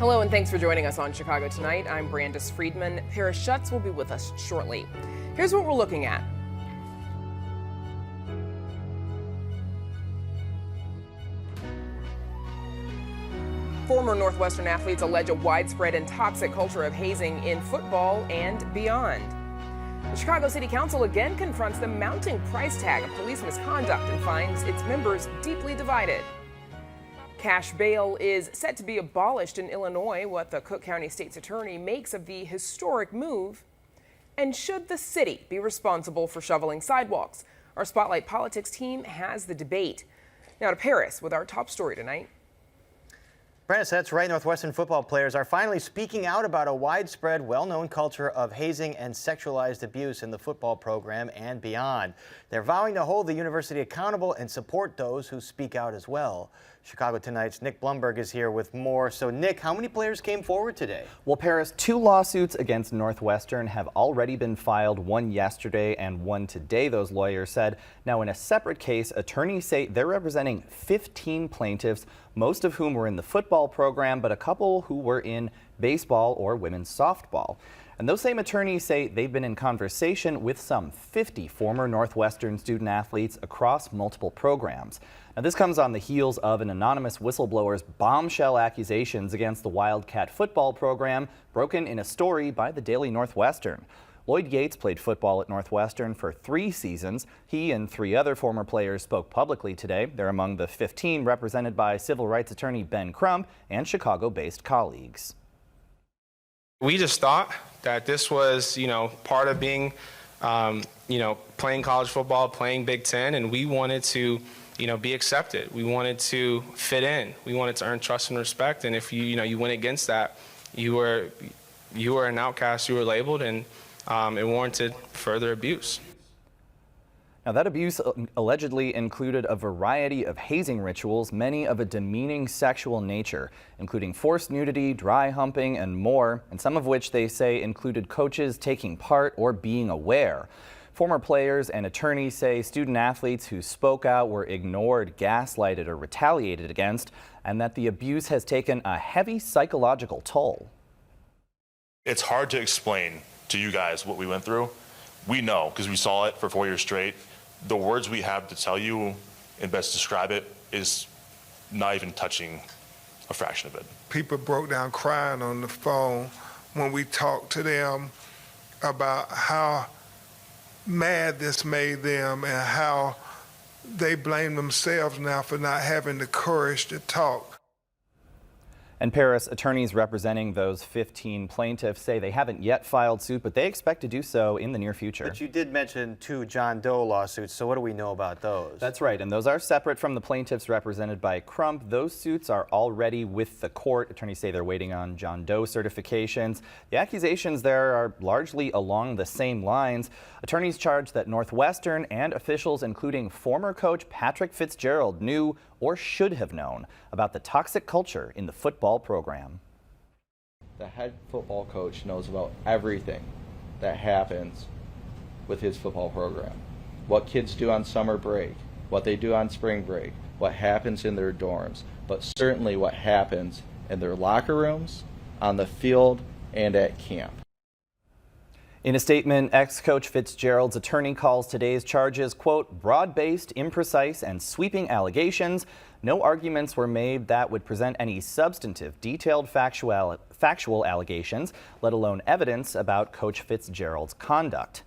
Hello and thanks for joining us on Chicago Tonight. I'm Brandis Friedman. Paris Schutz will be with us shortly. Here's what we're looking at. Former Northwestern athletes allege a widespread and toxic culture of hazing in football and beyond. The Chicago City Council again confronts the mounting price tag of police misconduct and finds its members deeply divided. Cash bail is set to be abolished in Illinois. What the Cook County State's Attorney makes of the historic move. And should the city be responsible for shoveling sidewalks? Our Spotlight Politics team has the debate. Now to Paris with our top story tonight. Brandis, that's right. Northwestern football players are finally speaking out about a widespread, well-known culture of hazing and sexualized abuse in the football program and beyond. They're vowing to hold the university accountable and support those who speak out as well. Chicago Tonight's Nick Blumberg is here with more. So, Nick, how many players came forward today? Well, Paris, 2 lawsuits against Northwestern have already been filed, one yesterday and one today, those lawyers said. Now, in a separate case, attorneys say they're representing 15 plaintiffs, most of whom were in the football program, but a couple who were in baseball or women's softball. And those same attorneys say they've been in conversation with some 50 former Northwestern student athletes across multiple programs. Now, this comes on the heels of an anonymous whistleblower's bombshell accusations against the Wildcat football program, broken in a story by the Daily Northwestern. Lloyd Yates played football at Northwestern for 3 seasons. He and 3 other former players spoke publicly today. They're among the 15 represented by civil rights attorney Ben Crump and Chicago-based colleagues. We just thought that this was, part of being, playing college football, playing Big Ten, and we wanted to, be accepted. We wanted to fit in. We wanted to earn trust and respect. And if you went against that, you were an outcast. You were labeled, and it warranted further abuse. Now, that abuse allegedly included a variety of hazing rituals, many of a demeaning sexual nature, including forced nudity, dry humping, and more, and some of which they say included coaches taking part or being aware. Former players and attorneys say student athletes who spoke out were ignored, gaslighted, or retaliated against, and that the abuse has taken a heavy psychological toll. It's hard to explain to you guys what we went through. We know because we saw it for 4 years straight. The words we have to tell you and best describe it is not even touching a fraction of it. People broke down crying on the phone when we talked to them about how mad this made them and how they blame themselves now for not having the courage to talk. And Paris, attorneys representing those 15 plaintiffs say they haven't yet filed suit, but they expect to do so in the near future. But you did mention 2 John Doe lawsuits, so what do we know about those? That's right, and those are separate from the plaintiffs represented by Crump. Those suits are already with the court. Attorneys say they're waiting on John Doe certifications. The accusations there are largely along the same lines. Attorneys charge that Northwestern and officials, including former coach Patrick Fitzgerald, knew or should have known about the toxic culture in the football program. The head football coach knows about everything that happens with his football program. What kids do on summer break, what they do on spring break, what happens in their dorms, but certainly what happens in their locker rooms, on the field, and at camp. In a statement, ex-coach Fitzgerald's attorney calls today's charges, quote, broad-based, imprecise, and sweeping allegations. No arguments were made that would present any substantive, detailed factual allegations, let alone evidence about Coach Fitzgerald's conduct.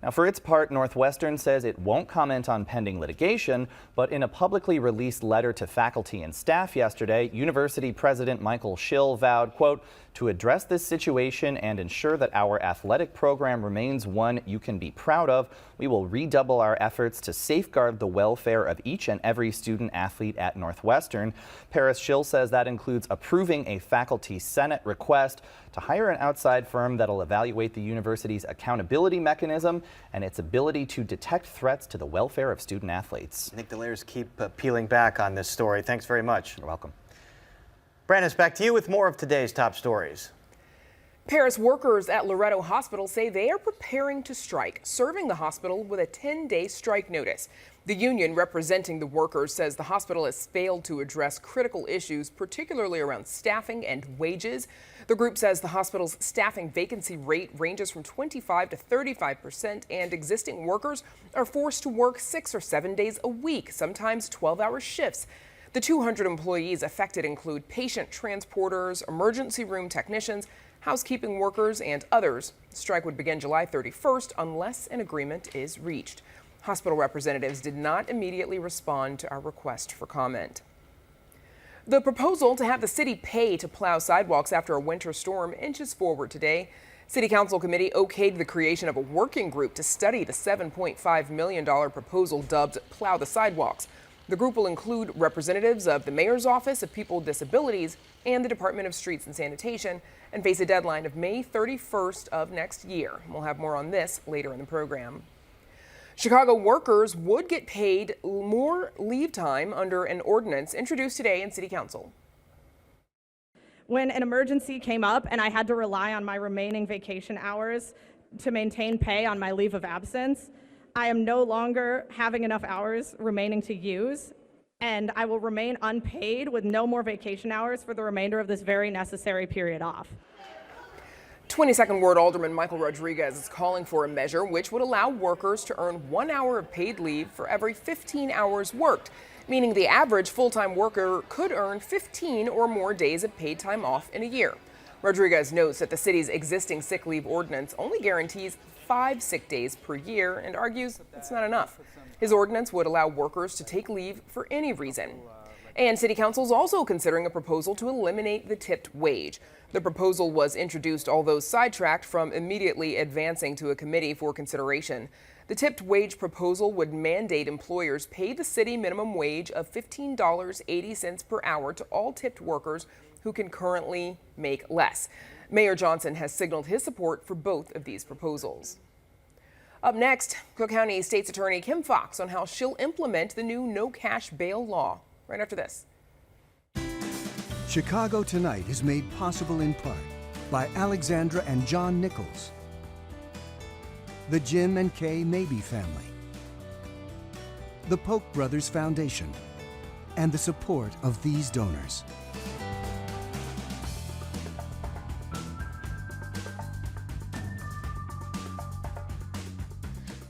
Now, for its part, Northwestern says it won't comment on pending litigation, but in a publicly released letter to faculty and staff yesterday, University President Michael Schill vowed, quote, to address this situation and ensure that our athletic program remains one you can be proud of, we will redouble our efforts to safeguard the welfare of each and every student athlete at Northwestern. Paris Schill says that includes approving a faculty senate request to hire an outside firm that'll evaluate the university's accountability mechanism and its ability to detect threats to the welfare of student athletes. I think the layers keep peeling back on this story. Thanks very much. You're welcome. Brandis, back to you with more of today's top stories. Paris workers at Loretto Hospital say they are preparing to strike, serving the hospital with a 10-day strike notice. The union representing the workers says the hospital has failed to address critical issues, particularly around staffing and wages. The group says the hospital's staffing vacancy rate ranges from 25 to 35%, and existing workers are forced to work 6 or 7 days a week, sometimes 12-hour shifts. The 200 employees affected include patient transporters, emergency room technicians, housekeeping workers, and others. The strike would begin July 31st unless an agreement is reached. Hospital representatives did not immediately respond to our request for comment. The proposal to have the city pay to plow sidewalks after a winter storm inches forward today. City Council committee okayed the creation of a working group to study the $7.5 million proposal dubbed Plow the Sidewalks. The group will include representatives of the Mayor's Office of People with Disabilities and the Department of Streets and Sanitation, and face a deadline of May 31st of next year. We'll have more on this later in the program. Chicago workers would get paid more leave time under an ordinance introduced today in City Council. When an emergency came up and I had to rely on my remaining vacation hours to maintain pay on my leave of absence, I am no longer having enough hours remaining to use, and I will remain unpaid with no more vacation hours for the remainder of this very necessary period off. 22nd Ward Alderman Michael Rodriguez is calling for a measure which would allow workers to earn 1 hour of paid leave for every 15 hours worked, meaning the average full-time worker could earn 15 or more days of paid time off in a year. Rodriguez notes that the city's existing sick leave ordinance only guarantees 5 sick days per year and argues it's not enough. His ordinance would allow workers to take leave for any reason. And City Council is also considering a proposal to eliminate the tipped wage. The proposal was introduced, although sidetracked from immediately advancing to a committee for consideration. The tipped wage proposal would mandate employers pay the city minimum wage of $15.80 per hour to all tipped workers who can currently make less. Mayor Johnson has signaled his support for both of these proposals. Up next, Cook County State's Attorney Kim Foxx on how she'll implement the new no-cash bail law. Right after this. Chicago Tonight is made possible in part by Alexandra and John Nichols, the Jim and Kay Mabey family, the Polk Brothers Foundation, and the support of these donors.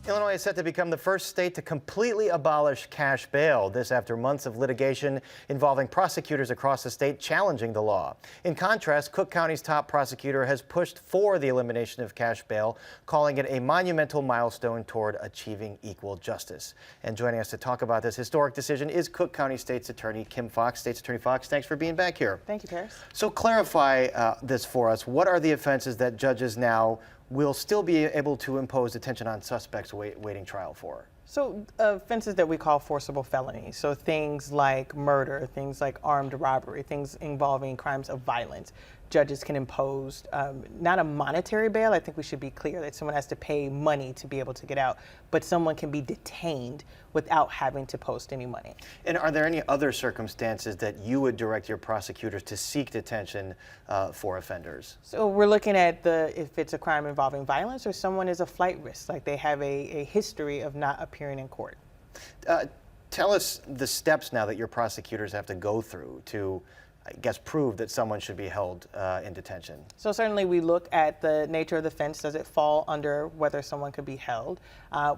Illinois is set to become the first state to completely abolish cash bail. This after months of litigation involving prosecutors across the state challenging the law. In contrast, Cook County's top prosecutor has pushed for the elimination of cash bail, calling it a monumental milestone toward achieving equal justice. And joining us to talk about this historic decision is Cook County State's Attorney Kim Foxx. State's Attorney Foxx, thanks for being back here. Thank you, Paris. So clarify this for us. What are the offenses that judges now will still be able to impose detention on suspects waiting trial for? So offenses that we call forcible felonies, so things like murder, things like armed robbery, things involving crimes of violence. Judges can impose not a monetary bail. I think we should be clear that someone has to pay money to be able to get out, but someone can be detained without having to post any money. And are there any other circumstances that you would direct your prosecutors to seek detention for offenders? So we're looking at if it's a crime involving violence or someone is a flight risk, like they have a history of not appearing in court. Tell us the steps now that your prosecutors have to go through to, I guess, prove that someone should be held in detention. So certainly we look at the nature of the offense. Does it fall under whether someone could be held?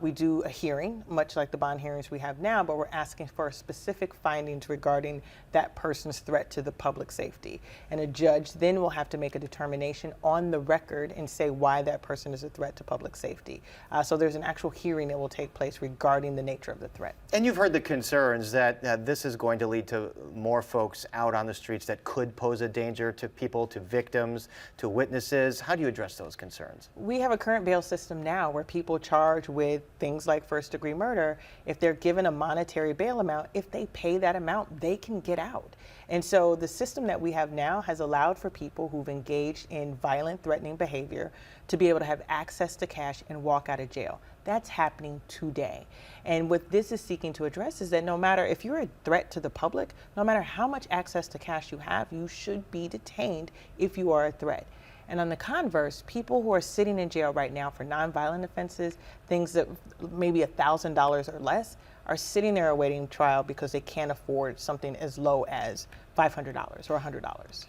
We do a hearing, much like the bond hearings we have now, but we're asking for specific findings regarding that person's threat to the public safety. And a judge then will have to make a determination on the record and say why that person is a threat to public safety. So there's an actual hearing that will take place regarding the nature of the threat. And you've heard the concerns that this is going to lead to more folks out on the streets that could pose a danger to people, to victims, to witnesses. How do you address those concerns? We have a current bail system now where people charged with things like first-degree murder, if they're given a monetary bail amount, if they pay that amount, they can get out. And so the system that we have now has allowed for people who've engaged in violent, threatening behavior to be able to have access to cash and walk out of jail. That's happening today. And what this is seeking to address is that no matter if you're a threat to the public, no matter how much access to cash you have, you should be detained if you are a threat. And on the converse, people who are sitting in jail right now for nonviolent offenses, things that maybe $1,000 or less, are sitting there awaiting trial because they can't afford something as low as $500 or $100.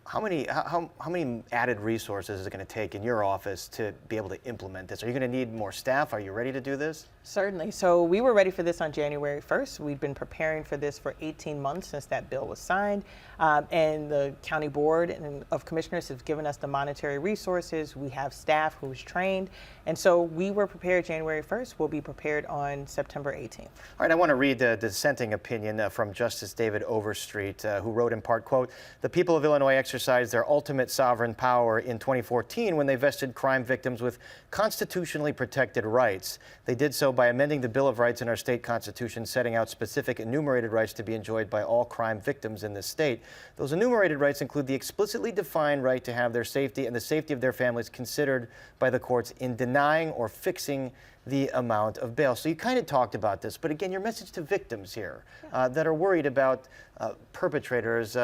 How many added resources is it going to take in your office to be able to implement this? Are you going to need more staff? Are you ready to do this? Certainly. So we were ready for this on January 1st. We've been preparing for this for 18 months since that bill was signed. And the county board of commissioners has given us the monetary resources. We have staff who's trained. And so we were prepared January 1st. We'll be prepared on September 18th. All right, I want to read the dissenting opinion from Justice David Overstreet, who wrote in part, quote, "The people of Illinois exercised their ultimate sovereign power in 2014 when they vested crime victims with constitutionally protected rights. They did so by amending the Bill of Rights in our state constitution, setting out specific enumerated rights to be enjoyed by all crime victims in this state. Those enumerated rights include the explicitly defined right to have their safety and the safety of their families considered by the courts in denying or fixing the amount of bail." So you kind of talked about this, but again, your message to victims here that are worried about perpetrators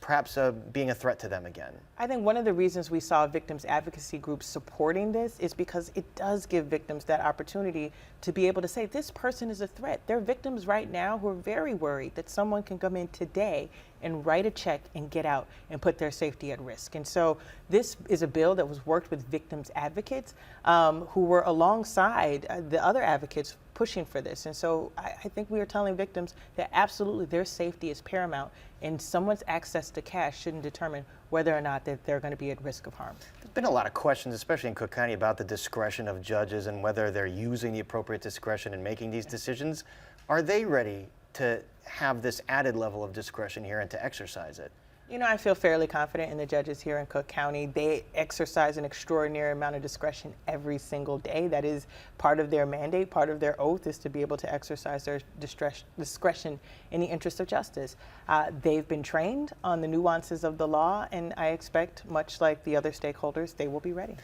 perhaps being a threat to them again. I think one of the reasons we saw victims advocacy groups supporting this is because it does give victims that opportunity to be able to say, this person is a threat. There are victims right now who are very worried that someone can come in today and write a check and get out and put their safety at risk. And so this is a bill that was worked with victims advocates who were alongside the other advocates pushing for this. And so I think we are telling victims that absolutely their safety is paramount, and someone's access to cash shouldn't determine whether or not that they're going to be at risk of harm. There's been a lot of questions, especially in Cook County, about the discretion of judges and whether they're using the appropriate discretion in making these decisions. Are they ready to have this added level of discretion here and to exercise it? You know, I feel fairly confident in the judges here in Cook County. They exercise an extraordinary amount of discretion every single day. That is part of their mandate, part of their oath is to be able to exercise their discretion in the interest of justice. They've been trained on the nuances of the law, and I expect, much like the other stakeholders, they will be ready.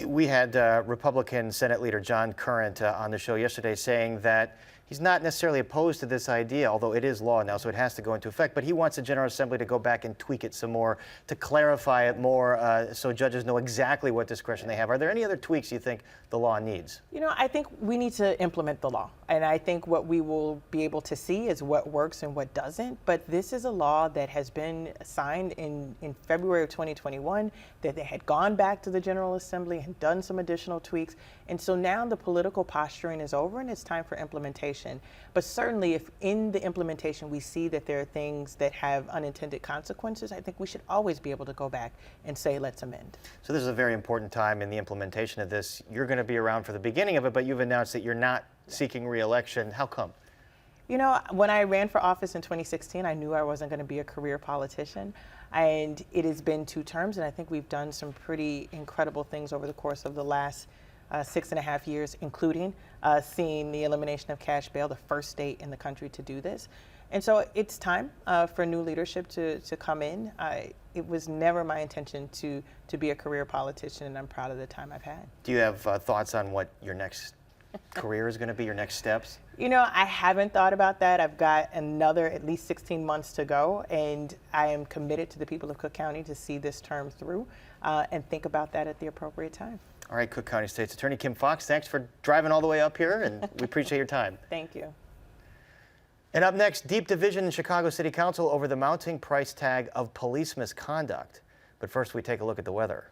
We had Republican Senate Leader John Current on the show yesterday saying that he's not necessarily opposed to this idea, although it is law now, so it has to go into effect. But he wants the General Assembly to go back and tweak it some more, to clarify it more, so judges know exactly what discretion they have. Are there any other tweaks you think the law needs? You know, I think we need to implement the law. And I think what we will be able to see is what works and what doesn't. But this is a law that has been signed in February of 2021, that they had gone back to the General Assembly and done some additional tweaks. And so now the political posturing is over and it's time for implementation. But certainly if in the implementation we see that there are things that have unintended consequences, I think we should always be able to go back and say, let's amend. So this is a very important time in the implementation of this. You're going to be around for the beginning of it, but you've announced that you're not seeking re-election. How come? You know, when I ran for office in 2016, I knew I wasn't going to be a career politician. And it has been 2 terms, and I think we've done some pretty incredible things over the course of the last 6.5 years, including seeing the elimination of cash bail, the first state in the country to do this. And so it's time for new leadership to come in. It was never my intention to be a career politician, and I'm proud of the time I've had. Do you have thoughts on what your next career is going to be, your next steps? You know, I haven't thought about that. I've got another at least 16 months to go, and I am committed to the people of Cook County to see this term through and think about that at the appropriate time. All right, Cook County State's Attorney Kim Foxx, thanks for driving all the way up here, and we appreciate your time. Thank you. And up next, deep division in Chicago City Council over the mounting price tag of police misconduct. But first, we take a look at the weather.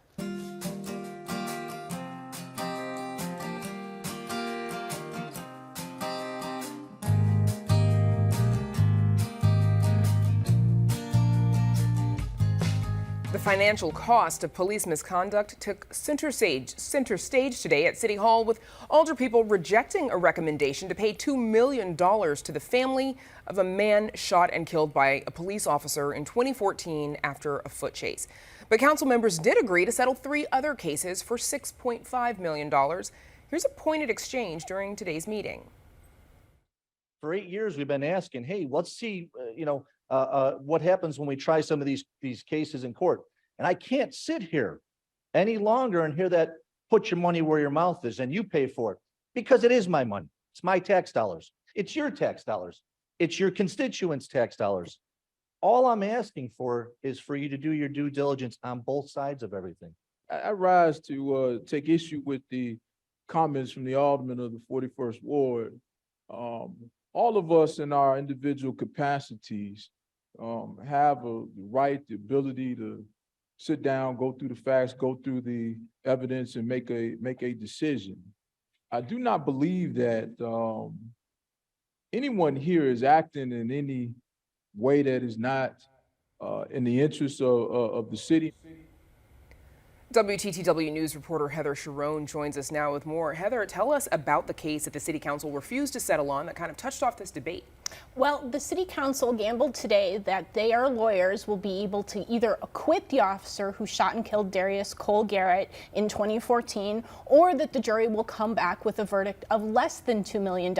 The financial cost of police misconduct took center stage today at City Hall, with alderpeople rejecting a recommendation to pay $2 million to the family of a man shot and killed by a police officer in 2014 after a foot chase. But council members did agree to settle 3 other cases for $6.5 million. Here's a pointed exchange during today's meeting. For 8 years, we've been asking, hey, let's see, what happens when we try some of these cases in court. And I can't sit here any longer and hear that put your money where your mouth is and you pay for it, because it is my money. It's my tax dollars. It's your tax dollars. It's your constituents' tax dollars. All I'm asking for is for you to do your due diligence on both sides of everything. I rise to take issue with the comments from the alderman of the 41st Ward. All of us in our individual capacities have the right, the ability to sit down, go through the facts, go through the evidence, and make a decision. I do not believe that anyone here is acting in any way that is not in the interest of the city. WTTW News reporter Heather Sharon joins us now with more. Heather, tell us about the case that the City Council refused to settle on that kind of touched off this debate. Well, the City Council gambled today that their lawyers will be able to either acquit the officer who shot and killed Darius Cole Garrett in 2014, or that the jury will come back with a verdict of less than $2 million,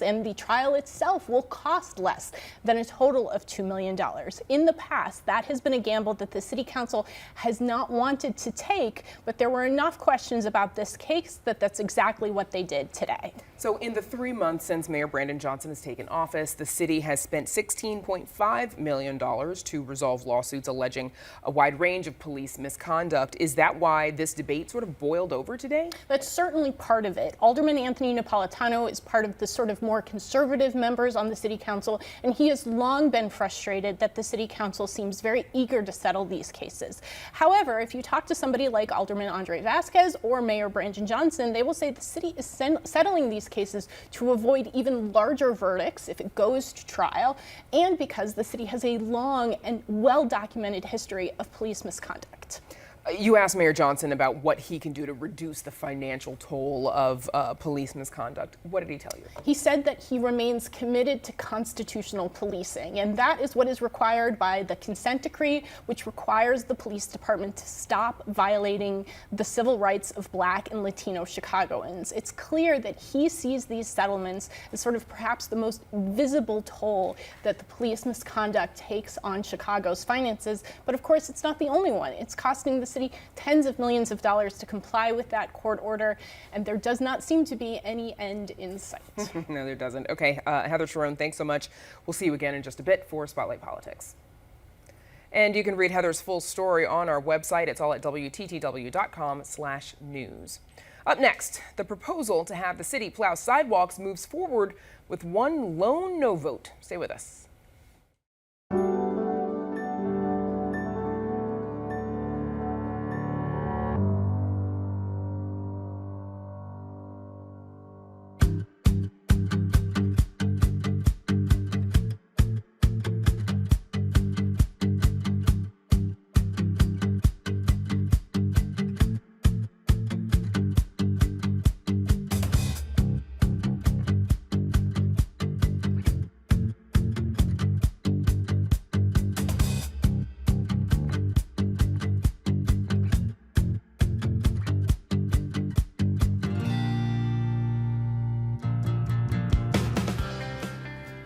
and the trial itself will cost less than a total of $2 million. In the past, that has been a gamble that the City Council has not wanted to take, but there were enough questions about this case that that's exactly what they did today. So in the 3 months since Mayor Brandon Johnson has taken office, the city has spent $16.5 million to resolve lawsuits alleging a wide range of police misconduct. Is that why this debate sort of boiled over today? That's certainly part of it. Alderman Anthony Napolitano is part of the sort of more conservative members on the City Council, and he has long been frustrated that the City Council seems very eager to settle these cases. However, if you talk to somebody like Alderman Andre Vasquez or Mayor Brandon Johnson, they will say the city is settling these cases to avoid even larger verdicts if it goes to trial, and because the city has a long and well-documented history of police misconduct. You asked Mayor Johnson about what he can do to reduce the financial toll of police misconduct. What did he tell you? He said that he remains committed to constitutional policing, and that is what is required by the consent decree, which requires the police department to stop violating the civil rights of Black and Latino Chicagoans. It's clear that he sees these settlements as sort of perhaps the most visible toll that the police misconduct takes on Chicago's finances, but of course it's not the only one. It's costing the city tens of millions of dollars to comply with that court order, and there does not seem to be any end in sight. No, there doesn't. Okay, Heather Sharon, thanks so much. We'll see you again in just a bit for Spotlight Politics. And you can read Heather's full story on our website. It's all at WTTW.com/news. Up next, the proposal to have the city plow sidewalks moves forward with one lone no vote. Stay with us.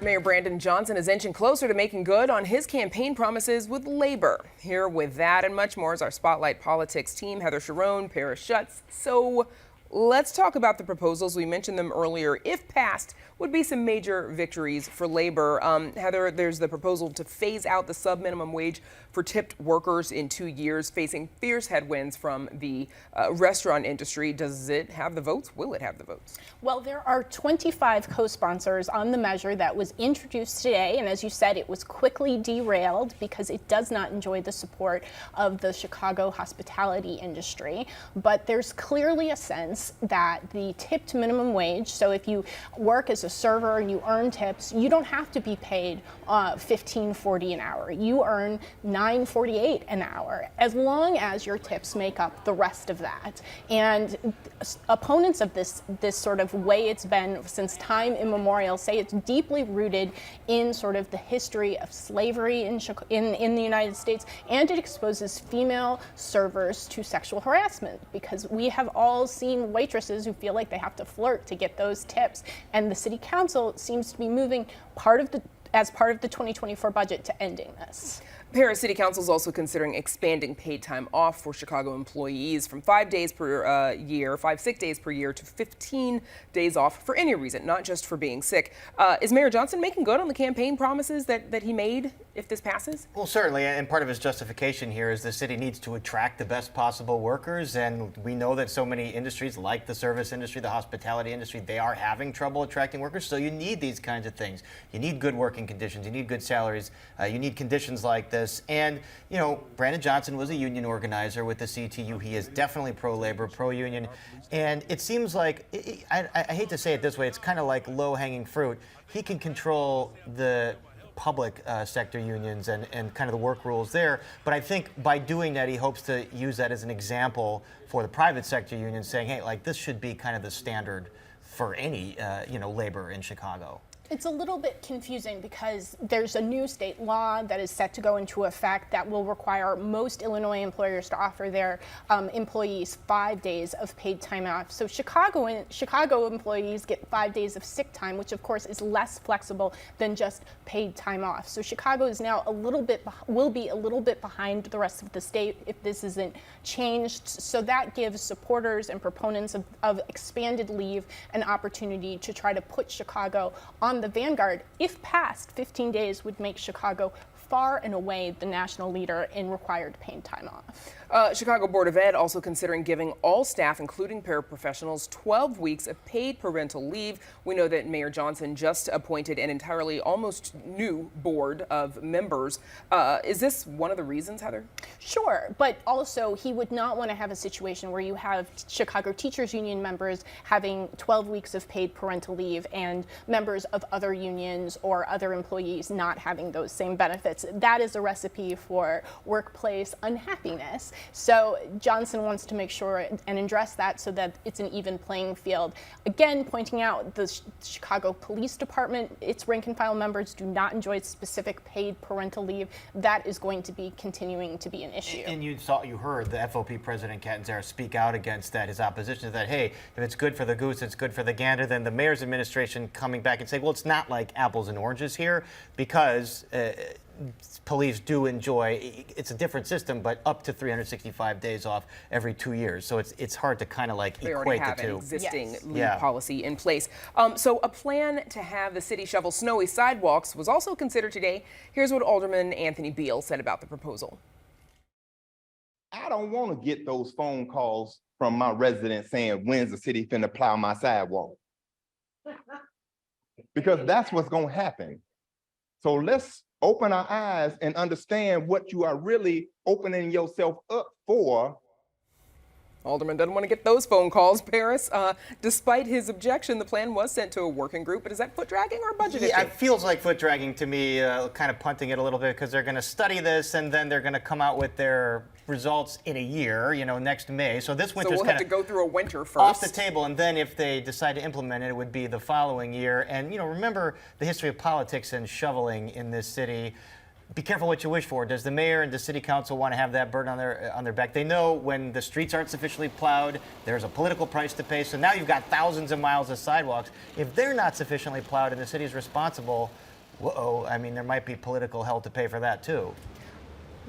Mayor Brandon Johnson is inching closer to making good on his campaign promises with labor. Here with that and much more is our Spotlight Politics team, Heather Sharon, Paris Schutz. So let's talk about the proposals. We mentioned them earlier. If passed, would be some major victories for labor. Heather, there's the proposal to phase out the sub-minimum wage for tipped workers in 2 years, facing fierce headwinds from the restaurant industry. Does it have the votes? Will it have the votes? Well, there are 25 co-sponsors on the measure that was introduced today, and as you said, it was quickly derailed because it does not enjoy the support of the Chicago hospitality industry. But there's clearly a sense that the tipped minimum wage, so if you work as a server and you earn tips, you don't have to be paid $15.40 an hour. You earn $9.48 an hour, as long as your tips make up the rest of that. And opponents of this sort of way it's been since time immemorial say it's deeply rooted in sort of the history of slavery in the United States, and it exposes female servers to sexual harassment, because we have all seen waitresses who feel like they have to flirt to get those tips, and the City Council seems to be moving as part of the 2024 budget to ending this. Paris City Council is also considering expanding paid time off for Chicago employees from 5 days per year, 5 sick days per year, to 15 days off for any reason, not just for being sick. Is Mayor Johnson making good on the campaign promises that he made if this passes? Well, certainly, and part of his justification here is the city needs to attract the best possible workers, and we know that so many industries, like the service industry, the hospitality industry, they are having trouble attracting workers, so you need these kinds of things. You need good working conditions, you need good salaries, you need conditions like this. And, you know, Brandon Johnson was a union organizer with the CTU. He is definitely pro-labor, pro-union. And it seems like, I hate to say it this way, it's kind of like low-hanging fruit. He can control the public sector unions and kind of the work rules there. But I think by doing that, he hopes to use that as an example for the private sector unions, saying, hey, like, this should be kind of the standard for any, labor in Chicago. It's a little bit confusing because there's a new state law that is set to go into effect that will require most Illinois employers to offer their employees 5 days of paid time off. So Chicago employees get 5 days of sick time, which of course is less flexible than just paid time off. So Chicago is now will be a little bit behind the rest of the state if this isn't changed. So that gives supporters and proponents of expanded leave an opportunity to try to put Chicago on the vanguard. If passed, 15 days would make Chicago far and away the national leader in required paid time off. Chicago Board of Ed also considering giving all staff, including paraprofessionals, 12 weeks of paid parental leave. We know that Mayor Johnson just appointed an entirely almost new board of members. Is this one of the reasons, Heather? Sure, but also he would not want to have a situation where you have Chicago Teachers Union members having 12 weeks of paid parental leave and members of other unions or other employees not having those same benefits. That is a recipe for workplace unhappiness. So Johnson wants to make sure and address that so that it's an even playing field. Again, pointing out the Chicago Police Department, its rank and file members do not enjoy specific paid parental leave. That is going to be continuing to be an issue. And you heard the FOP president Catanzaro speak out against that, his opposition to that. Hey, if it's good for the goose, it's good for the gander. Then the mayor's administration coming back and saying, well, it's not like apples and oranges here because police do enjoy, it's a different system, but up to 365 days off every 2 years. So it's hard to kind of like equate the two. They already have an existing leave Yeah. policy in place. So a plan to have the city shovel snowy sidewalks was also considered today. Here's what Alderman Anthony Beal said about the proposal. I don't want to get those phone calls from my residents saying, when's the city finna plow my sidewalk? Because that's what's gonna happen. So let's open our eyes and understand what you are really opening yourself up for. Alderman doesn't want to get those phone calls, Paris. Despite his objection, the plan was sent to a working group. But is that foot dragging or budget issue? Yeah, it feels like foot dragging to me, kind of punting it a little bit because they're going to study this and then they're going to come out with their results in a year, next May. So this winter's we'll have to go through a winter first. Off the table, and then if they decide to implement it, it would be the following year. And remember the history of politics and shoveling in this city. Be careful what you wish for. Does the mayor and the city council want to have that burden on their back? They know when the streets aren't sufficiently plowed, there's a political price to pay. So now you've got thousands of miles of sidewalks. If they're not sufficiently plowed and the city's responsible, there might be political hell to pay for that too.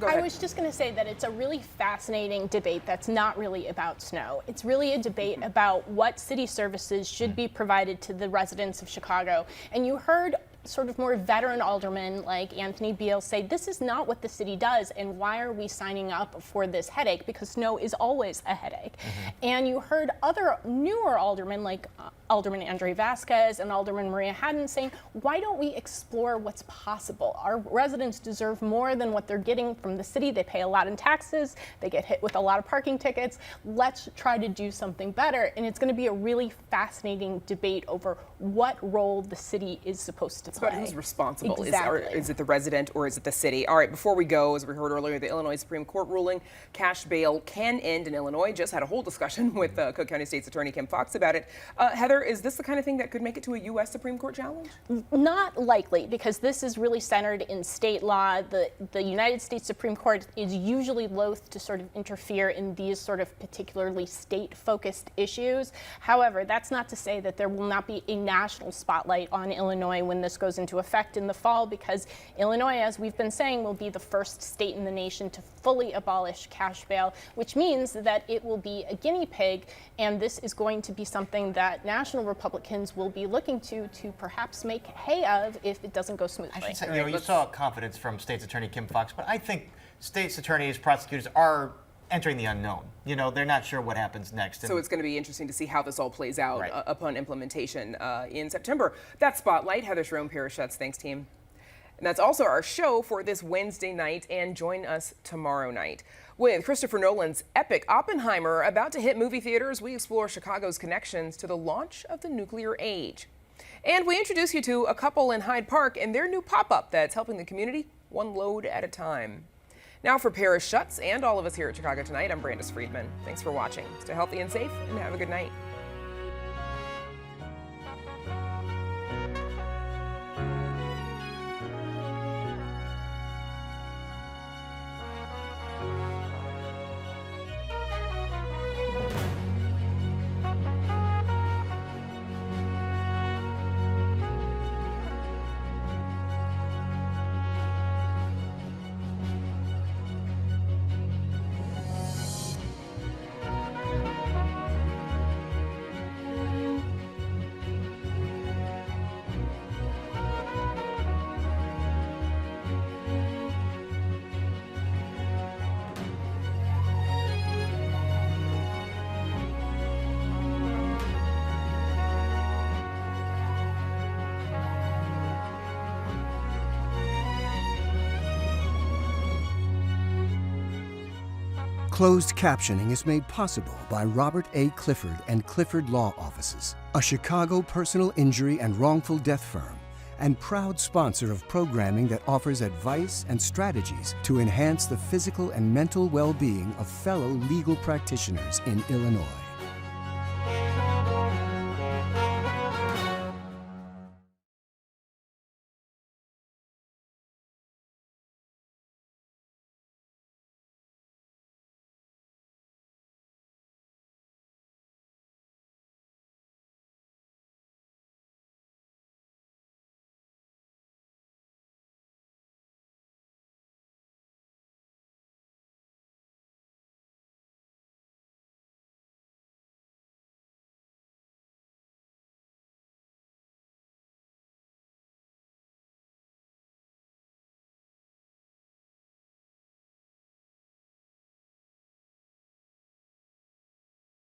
I was just going to say that it's a really fascinating debate that's not really about snow. It's really a debate about what city services should be provided to the residents of Chicago. And you heard sort of more veteran aldermen like Anthony Beal say this is not what the city does and why are we signing up for this headache, because snow is always a headache. And you heard other newer aldermen like Alderman Andre Vasquez and Alderman Maria Haddon saying, why don't we explore what's possible? Our residents deserve more than what they're getting from the city. They pay a lot in taxes. They get hit with a lot of parking tickets. Let's try to do something better. And it's going to be a really fascinating debate over what role the city is supposed to play. It's about who's responsible. Exactly. Is it the resident or is it the city? All right, before we go, as we heard earlier, the Illinois Supreme Court ruling cash bail can end in Illinois. Just had a whole discussion with Cook County State's Attorney Kim Foxx about it. Heather, Heather, is this the kind of thing that could make it to a U.S. Supreme Court challenge? Not likely, because this is really centered in state law. The United States Supreme Court is usually loath to sort of interfere in these sort of particularly state-focused issues. However, that's not to say that there will not be a national spotlight on Illinois when this goes into effect in the fall, because Illinois, as we've been saying, will be the first state in the nation to fully abolish cash bail, which means that it will be a guinea pig, and this is going to be something that national Republicans will be looking to perhaps make hay of if it doesn't go smoothly. I should say, you saw confidence from State's Attorney Kim Foxx, but I think state's attorneys, prosecutors are entering the unknown. They're not sure what happens next. So it's going to be interesting to see how this all plays out upon implementation in September. That's Spotlight. Heather Jerome-Parashutz, thanks, team. And that's also our show for this Wednesday night, and join us tomorrow night. With Christopher Nolan's epic Oppenheimer about to hit movie theaters, we explore Chicago's connections to the launch of the nuclear age. And we introduce you to a couple in Hyde Park and their new pop-up that's helping the community one load at a time. Now for Parashutz and all of us here at Chicago Tonight, I'm Brandis Friedman. Thanks for watching. Stay healthy and safe, and have a good night. Closed captioning is made possible by Robert A. Clifford and Clifford Law Offices, a Chicago personal injury and wrongful death firm, and proud sponsor of programming that offers advice and strategies to enhance the physical and mental well-being of fellow legal practitioners in Illinois.